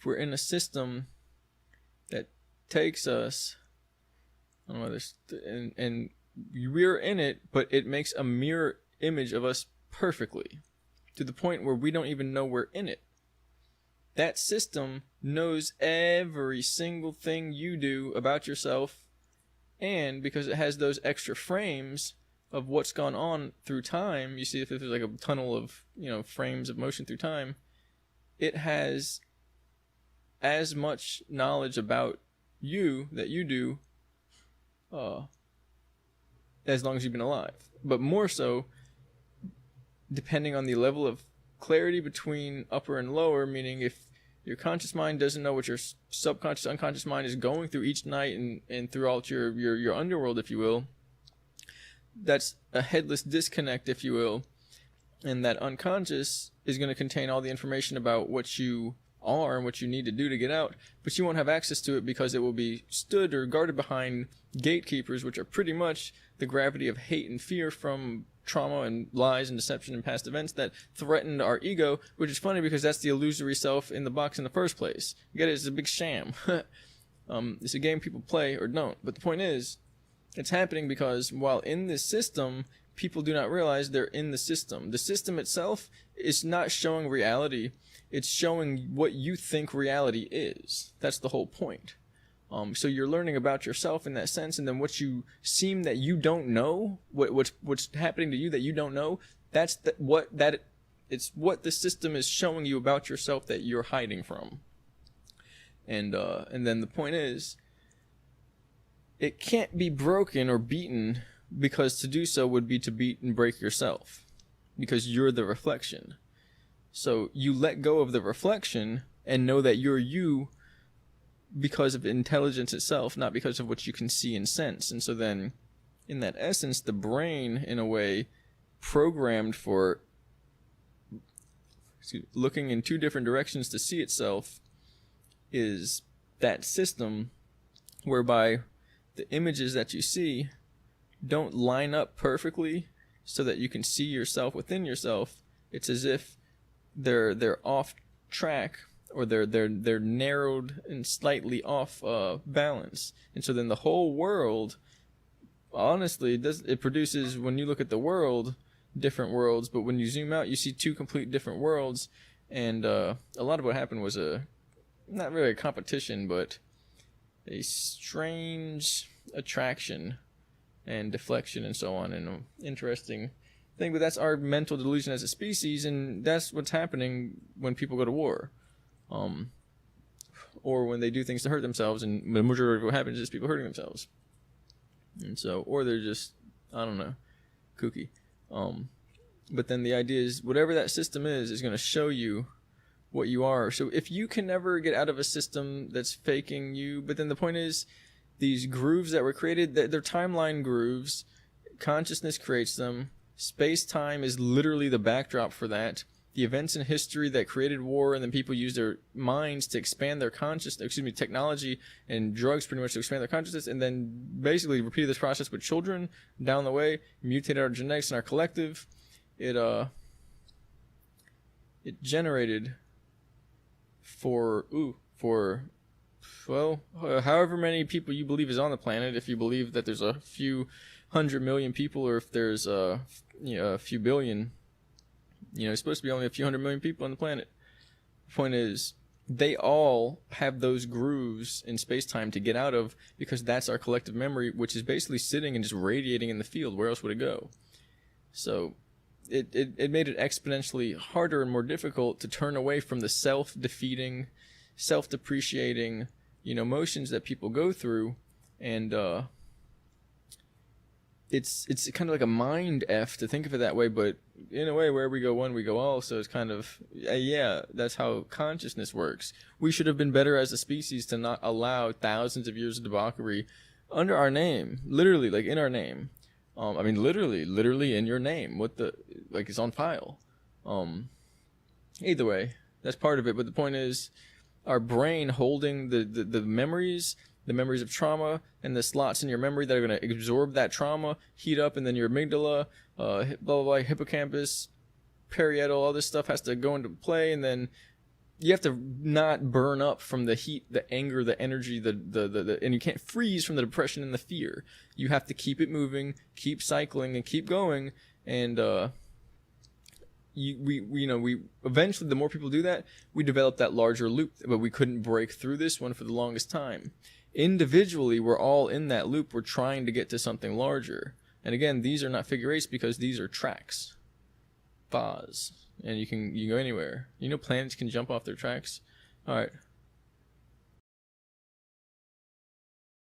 if we're in a system that takes us, I don't know, and we're in it, but it makes a mirror image of us perfectly, to the point where we don't even know we're in it. That system knows every single thing you do about yourself, and because it has those extra frames of what's gone on through time, you see if there's like a tunnel of, frames of motion through time, it has as much knowledge about you that you do as long as you've been alive. But more so, depending on the level of clarity between upper and lower, meaning if your conscious mind doesn't know what your subconscious, unconscious mind is going through each night and throughout your underworld, if you will, that's a headless disconnect, if you will. And that unconscious is going to contain all the information about what you are and what you need to do to get out, but you won't have access to it because it will be stood or guarded behind gatekeepers, which are pretty much the gravity of hate and fear from trauma and lies and deception and past events that threatened our ego, which is funny because that's the illusory self in the box in the first place. You get it? It's a big sham. It's a game people play or don't. But the point is, it's happening because while in this system, people do not realize they're in the system. The system itself is not showing reality. It's showing what you think reality is. That's the whole point. So you're learning about yourself in that sense, and then what you seem that you don't know, what's happening to you that you don't know, it's what the system is showing you about yourself that you're hiding from. And then the point is, it can't be broken or beaten, because to do so would be to beat and break yourself, because you're the reflection. So you let go of the reflection and know that you're you because of intelligence itself, not because of what you can see and sense. And so then, in that essence, the brain, in a way, programmed for looking in two different directions to see itself, is that system whereby the images that you see don't line up perfectly so that you can see yourself within yourself. It's as if they're off track, or they're narrowed and slightly off balance. And so then the whole world, honestly, it produces, when you look at the world, different worlds, but when you zoom out, you see two complete different worlds. And a lot of what happened was not really a competition, but a strange attraction and deflection and so on, and an interesting thing. But that's our mental delusion as a species, and that's what's happening when people go to war. Or when they do things to hurt themselves, and the majority of what happens is people hurting themselves. And so, or they're just, I don't know, kooky. But then the idea is, whatever that system is going to show you what you are. So if you can never get out of a system that's faking you, but then the point is, these grooves that were created, they're timeline grooves. Consciousness creates them. Space-time is literally the backdrop for that. The events in history that created war, and then people use their minds to expand their technology and drugs pretty much to expand their consciousness, and then basically repeated this process with children down the way, mutated our genetics and our collective. It generated for however many people you believe is on the planet. If you believe that there's a few 100 million people, or if there's a few billion, it's supposed to be only a few 100 million people on the planet. The point is, they all have those grooves in space-time to get out of, because that's our collective memory, which is basically sitting and just radiating in the field. Where else would it go? So it made it exponentially harder and more difficult to turn away from the self-defeating, self-depreciating, motions that people go through. And it's kind of like a mind F to think of it that way, but in a way, where we go one, we go all. So it's kind of, that's how consciousness works. We should have been better as a species to not allow thousands of years of debauchery under our name, literally, like in our name. Literally in your name. It's on file. Either way, that's part of it. But the point is, our brain holding the memories of trauma, and the slots in your memory that are going to absorb that trauma, heat up, and then your amygdala, blah, blah, blah, hippocampus, parietal, all this stuff has to go into play, and then you have to not burn up from the heat, the anger, the energy, and you can't freeze from the depression and the fear. You have to keep it moving, keep cycling, and keep going. And we eventually, the more people do that, we develop that larger loop. But we couldn't break through this one for the longest time. Individually, we're all in that loop. We're trying to get to something larger. And again, these are not figure eights because these are tracks, bars. And you can go anywhere. You know, planets can jump off their tracks. All right.